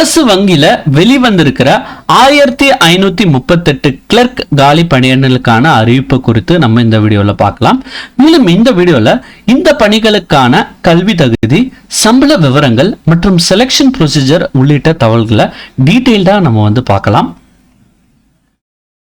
அரசு வங்கியில வெளிவந்திருக்கிற 1538 கிளர்க் காலி பணியிடங்களுக்கான அறிவிப்பு குறித்து நம்ம இந்த வீடியோல பார்க்கலாம். மேலும் இந்த வீடியோல இந்த பணிகளுக்கான கல்வி தகுதி, சம்பள விவரங்கள் மற்றும் செலக்ஷன் ப்ரொசீஜர் உள்ளிட்ட தகவல்களை டீடைல்டா நம்ம பார்க்கலாம்.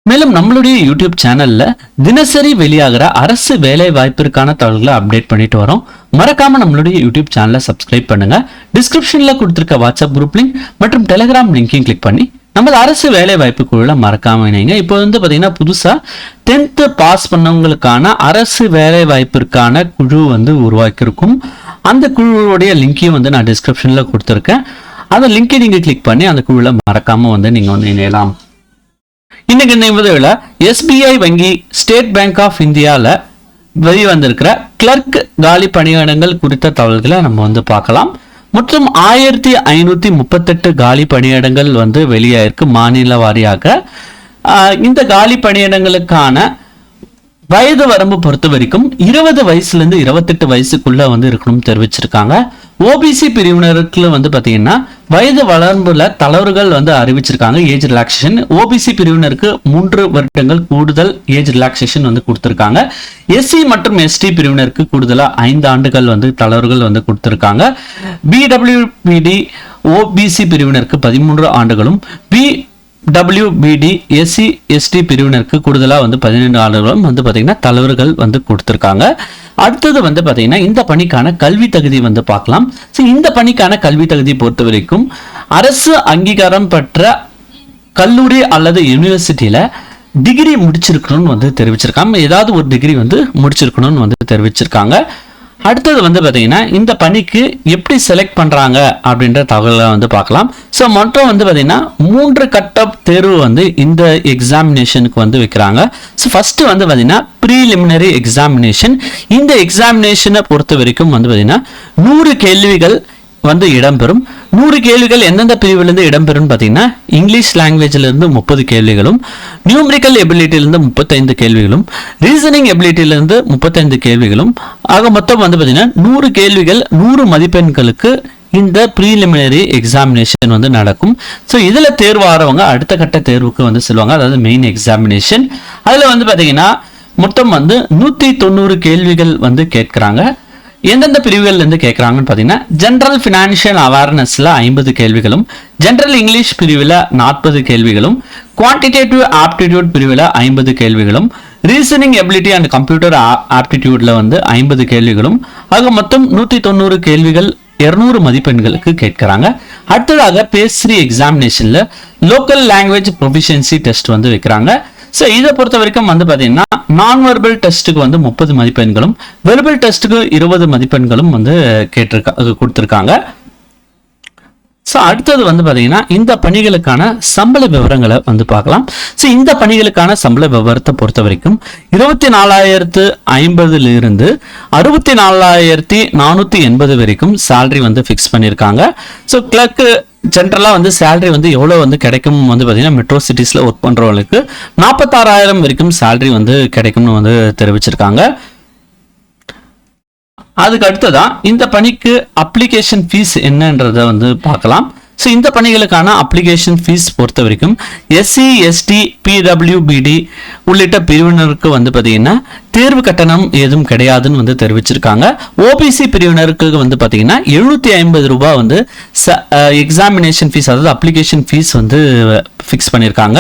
மேலும் நம்மளுடைய யூடியூப் சேனல்ல தினசரி வெளியாகிற அரசு வேலை வாய்ப்பிற்கான தகவல்களை அப்டேட் பண்ணிட்டு வரோம். மறக்காம நம்மளுடைய யூடியூப் சேனலை சப்ஸ்கிரைப் பண்ணுங்க. டிஸ்கிரிப்ஷன்ல கொடுத்திருக்க வாட்ஸ்அப் குரூப் லிங்க் மற்றும் டெலிகிராம் லிங்கையும் கிளிக் பண்ணி நம்ம அரசு வேலை வாய்ப்பு குழுல மறக்காம இணைங்க. இப்போ பாத்தீங்கன்னா புதுசா 10th பாஸ் பண்ணவங்களுக்கான அரசு வேலை வாய்ப்பிற்கான குழு உருவாக்கியிருக்கும். அந்த குழுவுடைய லிங்கையும் நான் டிஸ்கிரிப்ஷன்ல கொடுத்திருக்கேன். அந்த லிங்கை நீங்க கிளிக் பண்ணி அந்த குழுல மறக்காம நீங்க இணையலாம். இன்னைக்கு இந்த வீடியோல SBI வங்கி, ஸ்டேட் பேங்க் ஆஃப் இந்தியால வெளிவந்திருக்கிற கிளர்க் காலி பணியிடங்கள் குறித்த தகவல்களை நம்ம பார்க்கலாம். மொத்தம் 1538 காலி பணியிடங்கள் வெளியாயிருக்கு மாநில வாரியாக. இந்த காலி பணியிடங்களுக்கான வயது வரம்பு பொறுத்த வரைக்கும் 20 வயசுல இருந்து 28 வயசுக்குள்ள இருக்கணும் தெரிவிச்சிருக்காங்க. ஓபிசி பிரிவினருக்கு பாத்தீங்கன்னா வயது வரம்புல தளர்வுகள் அறிவிச்சிருக்காங்க. ஏஜ் ரிலாக்சேஷன் ஓபிசி பிரிவினருக்கு 3 வருடங்கள் கூடுதல் ஏஜ் ரிலாக்சேஷன் கொடுத்திருக்காங்க. எஸ்சி மற்றும் எஸ்டி பிரிவினருக்கு கூடுதலா 5 ஆண்டுகள் தளர்வுகள் கொடுத்திருக்காங்க. பிடபிள்யூபிடி ஓபிசி பிரிவினருக்கு 13 ஆண்டுகளும், WBD SC ST பிரிவினருக்கு கூடுதலா 12 ஆண்டுகளும் பாத்தீங்கன்னா தளர்வுகள் கொடுத்திருக்காங்க. அடுத்தது பாத்தீங்கன்னா இந்த பணிக்கான கல்வி தகுதி பார்க்கலாம். இந்த பணிக்கான கல்வி தகுதி பொறுத்த வரைக்கும் அரசு அங்கீகாரம் பெற்ற கல்லூரி அல்லது யூனிவர்சிட்டியில டிகிரி முடிச்சிருக்கணும்னு தெரிவிச்சிருக்காங்க. ஏதாவது ஒரு டிகிரி முடிச்சிருக்கணும்னு தெரிவிச்சிருக்காங்க. அடுத்தது பாத்தீங்கன்னா இந்த பணிக்கு எப்படி செலக்ட் பண்றாங்க அப்படின்ற தகவலை பார்க்கலாம். ஸோ மொத்தம் பாத்தீங்கன்னா 3 கட்ட தேர்வு இந்த எக்ஸாமினேஷனுக்கு வைக்கிறாங்க. ஸோ ஃபர்ஸ்ட் பாத்தீங்கன்னா ப்ரீலிமினரி எக்ஸாமினேஷன். இந்த எக்ஸாமினேஷனை பொறுத்த வரைக்கும் பாத்தீங்கன்னா 100 கேள்விகள் இடம்பெறும். 100 கேள்விகள் எந்தெந்த பிரிவிலிருந்து இடம்பெறும் பாத்தீங்கன்னா இங்கிலீஷ் லாங்குவேஜ்ல இருந்து 30 கேள்விகளும், நியூமரிக்கல் எபிலிட்டில இருந்து 35 கேள்விகளும், ரீசனிங் எபிலிட்டில இருந்து 35 கேள்விகளும், ஆக மொத்தம் பாத்தீங்கன்னா 100 கேள்விகள் 100 மதிப்பெண்களுக்கு இந்த ப்ரீலிமினரி எக்ஸாமினேஷன் நடக்கும். ஸோ இதுல தேர்வாகிறவங்க அடுத்த கட்ட தேர்வுக்கு செல்வாங்க, அதாவது மெயின் எக்ஸாமினேஷன். அதுல பாத்தீங்கன்னா மொத்தம் 190 கேள்விகள் கேட்கிறாங்க. எந்தெந்த பிரிவுகள் இருந்து கேட்கறாங்கன்னு பாத்தீங்கன்னா ஜெனரல் பினான்சியல் அவேர்னஸ்ல 50 கேள்விகளும், ஜெனரல் இங்கிலீஷ் பிரிவில் 40 கேள்விகளும், குவான்டிடேட்டிவ் ஆப்டிடியூட் பிரிவில் 50 கேள்விகளும், ரீசனிங் எபிலிட்டி அண்ட் கம்ப்யூட்டர் ஆப்டிடியூட்ல 50 கேள்விகளும், ஆக மொத்தம் 190 கேள்விகள் 200 மதிப்பெண்களுக்கு கேட்கிறாங்க. அடுத்ததாக பேஸ்3 எக்ஸாமினேஷன்ல லோக்கல் லாங்குவேஜ் ப்ரொஃபிஷியன்சி டெஸ்ட் வைக்கிறாங்க. ஸோ இதை பொறுத்த வரைக்கும் பாத்தீங்கன்னா நான் வெர்பல் டெஸ்ட்டுக்கு 30 மதிப்பெண்களும், வெர்பல் டெஸ்ட்டுக்கு 20 மதிப்பெண்களும் கொடுத்திருக்காங்க. ஸோ அடுத்தது பாத்தீங்கன்னா இந்த பணிகளுக்கான சம்பள விவரங்களை பார்க்கலாம். ஸோ இந்த பணிகளுக்கான சம்பள விவரத்தை பொறுத்த வரைக்கும் 24,050 இருந்து 64,480 வரைக்கும் சேலரி ஃபிக்ஸ் பண்ணியிருக்காங்க. ஸோ கிளர்க் ஜென்ரலா சேலரி எவ்வளவு கிடைக்கும் பாத்தீங்கன்னா மெட்ரோ சிட்டிஸ்ல ஒர்க் பண்றவங்களுக்கு 46,000 வரைக்கும் சேலரி கிடைக்கும்னு தெரிவிச்சிருக்காங்க. அதுக்கு அடுத்ததான் இந்த பணிக்கு அப்ளிகேஷன் ஃபீஸ் என்னன்றதை பார்க்கலாம். ஸோ இந்த பணிகளுக்கான அப்ளிகேஷன் ஃபீஸ் பொறுத்த வரைக்கும் SC ST PWBD உள்ளிட்ட பிரிவினருக்கு பாத்தீங்கன்னா தேர்வு கட்டணம் ஏதும் கிடையாதுன்னு தெரிவிச்சிருக்காங்க. ஓபிசி பிரிவினருக்கு பாத்தீங்கன்னா 750 ரூபாய் எக்ஸாமினேஷன் ஃபீஸ், அதாவது அப்ளிகேஷன் ஃபீஸ் ஃபிக்ஸ் பண்ணியிருக்காங்க.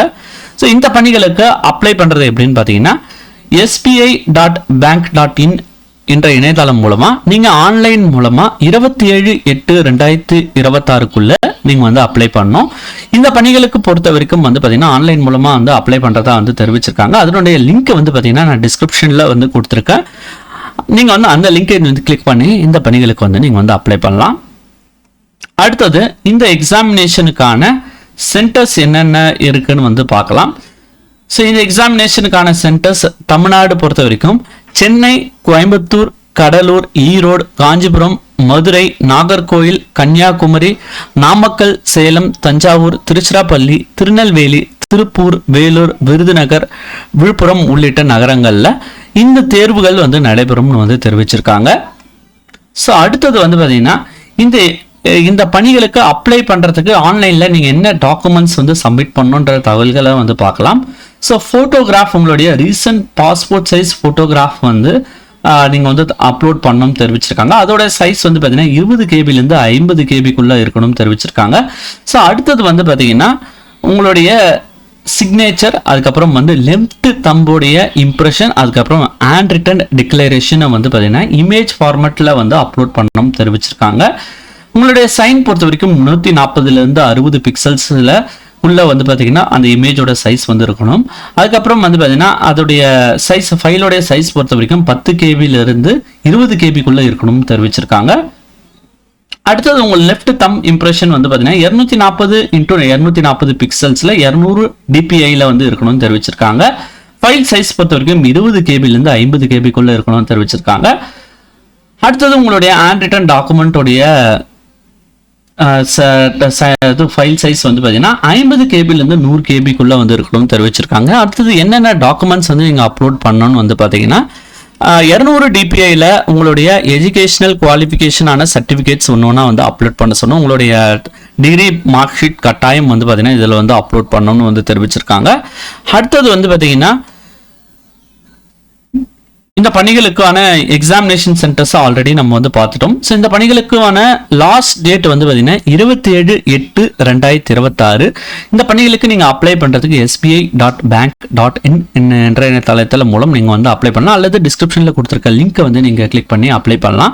ஸோ இந்த பணிகளுக்கு அப்ளை பண்றது எப்படின்னு பாத்தீங்கன்னா sbi.bank.in என்ற இணையதளம் மூலமா நீங்க ஆன்லைன் மூலமா 27/8/2026 நீங்க அப்ளை பண்ணணும். இந்த பணிகளுக்கு பொறுத்த வரைக்கும் பாத்தீங்கன்னா ஆன்லைன் மூலமா அப்ளை பண்றதா தெரிவிச்சிருக்காங்க. அதனுடைய லிங்க் பாத்தீங்கன்னா நான் டிஸ்கிரிப்ஷன்ல கொடுத்திருக்கேன். நீங்க அந்த லிங்கை கிளிக் பண்ணி இந்த பணிகளுக்கு நீங்க அப்ளை பண்ணலாம். அடுத்தது இந்த எக்ஸாமினேஷனுக்கான சென்டர்ஸ் என்னென்ன இருக்குன்னு பார்க்கலாம். ஸோ இந்த எக்ஸாமினேஷனுக்கான சென்டர்ஸ் தமிழ்நாடு பொறுத்த வரைக்கும் சென்னை, கோயம்புத்தூர், கடலூர், ஈரோடு, காஞ்சிபுரம், மதுரை, நாகர்கோவில், கன்னியாகுமரி, நாமக்கல், சேலம், தஞ்சாவூர், திருச்சிராப்பள்ளி, திருநெல்வேலி, திருப்பூர், வேலூர், விருதுநகர், விழுப்புரம் உள்ளிட்ட நகரங்கள்ல இந்த தேர்வுகள் நடைபெறும் தெரிவிச்சிருக்காங்க. ஸோ அடுத்தது பாத்தீங்கன்னா இந்த இந்த பணிகளுக்கு அப்ளை பண்ணுறதுக்கு ஆன்லைனில் நீங்கள் என்ன டாக்குமெண்ட்ஸ் வந்து சப்மிட் பண்ணணுன்ற தகவல்களை வந்து பார்க்கலாம். ஸோ ஃபோட்டோகிராஃப், உங்களுடைய ரீசன்ட் பாஸ்போர்ட் சைஸ் ஃபோட்டோகிராஃப் வந்து நீங்கள் வந்து அப்லோட் பண்ணணும்னு தெரிவிச்சிருக்காங்க. அதோட சைஸ் வந்து பார்த்தீங்கன்னா 20 கேபிலேருந்து 50 கேபிக்குள்ளே இருக்கணும்னு தெரிவிச்சிருக்காங்க. ஸோ அடுத்தது வந்து பார்த்தீங்கன்னா உங்களுடைய சிக்னேச்சர், அதுக்கப்புறம் வந்து லெஃப்ட் தம்போடைய இம்ப்ரெஷன், அதுக்கப்புறம் ஹேண்ட் ரிட்டன் டிக்ளரேஷனை வந்து பார்த்தீங்கன்னா இமேஜ் ஃபார்மேட்டில் வந்து அப்லோட் பண்ணணும்னு தெரிவிச்சிருக்காங்க. உங்களுடைய சைன் பொறுத்த வரைக்கும் 140லேருந்து 60 பிக்சல்ஸில் உள்ள வந்து பார்த்தீங்கன்னா அந்த இமேஜோட சைஸ் வந்து இருக்கணும். அதுக்கப்புறம் வந்து பார்த்தீங்கன்னா அதோடைய சைஸ், ஃபைலோடைய சைஸ் பொறுத்த வரைக்கும் 10 கேபிலிருந்து 20 கேபிக்குள்ளே இருக்கணும்னு தெரிவிச்சிருக்காங்க. அடுத்தது உங்கள் லெஃப்ட் தம் இம்ப்ரெஷன் வந்து பார்த்தீங்கன்னா 240x240 பிக்சல்ஸில் 200 dpi வந்து இருக்கணும்னு தெரிவிச்சிருக்காங்க. ஃபைல் சைஸ் பொறுத்த வரைக்கும் 20 கேபிலிருந்து 50 கேபிக்குள்ளே இருக்கணும்னு தெரிவிச்சிருக்காங்க. அடுத்தது உங்களுடைய ஹேண்ட் ரிட்டன் டாக்குமெண்ட்டோடைய ஃபைல் சைஸ் வந்து பார்த்தீங்கன்னா 50 கேபிலேருந்து 100 கேபிக்குள்ளே வந்து இருக்கணும்னு தெரிவிச்சிருக்காங்க. அடுத்தது என்னென்ன டாக்குமெண்ட்ஸ் வந்து நீங்கள் அப்லோட் பண்ணணும்னு வந்து பார்த்தீங்கன்னா 200 dpi உங்களுடைய எஜுகேஷனல் குவாலிஃபிகேஷனான சர்டிஃபிகேட்ஸ் ஒன்று வந்து அப்லோட் பண்ண சொன்னோம். உங்களுடைய டிகிரி மார்க் ஷீட் கட்டாயம் வந்து பார்த்தீங்கன்னா இதில் வந்து அப்லோட் பண்ணணும்னு வந்து தெரிவிச்சிருக்காங்க. அடுத்தது வந்து பார்த்தீங்கன்னா இந்த பணிகளுக்கான எக்ஸாமினேஷன் சென்டர்ஸ் ஆல்ரெடி நம்ம வந்து பார்த்துட்டோம். ஸோ இந்த பணிகளுக்கான லாஸ்ட் டேட் வந்து பார்த்தீங்கன்னா 27/8/2026. இந்த பணிகளுக்கு நீங்கள் அப்ளை பண்ணுறதுக்கு sbi.bank.in என்ற இணையதளத்தில் மூலம் நீங்கள் வந்து அப்ளை பண்ணலாம், அல்லது டிஸ்கிரிப்ஷனில் கொடுத்துருக்க லிங்க்கை வந்து நீங்கள் கிளிக் பண்ணி அப்ளை பண்ணலாம்.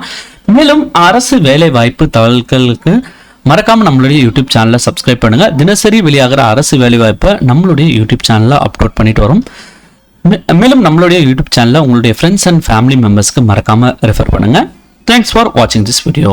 மேலும் அரசு வேலை வாய்ப்பு தகவல்களுக்கு மறக்காம நம்மளுடைய யூடியூப் சேனலை சப்ஸ்கிரைப் பண்ணுங்க. தினசரி வெளியாகிற அரசு வேலை வாய்ப்பை நம்மளுடைய யூடியூப் சேனலில் அப்லோட் பண்ணிட்டு வரும். மேலும் நம்மளுடைய யூடியூப் சேனலை உங்களுடைய ஃப்ரெண்ட்ஸ் அண்ட் ஃபேமிலி மெம்பர்ஸ்க்கு மறக்காம ரெஃபர் பண்ணுங்க. தேங்க்ஸ் ஃபார் வாட்சிங் திஸ் வீடியோ.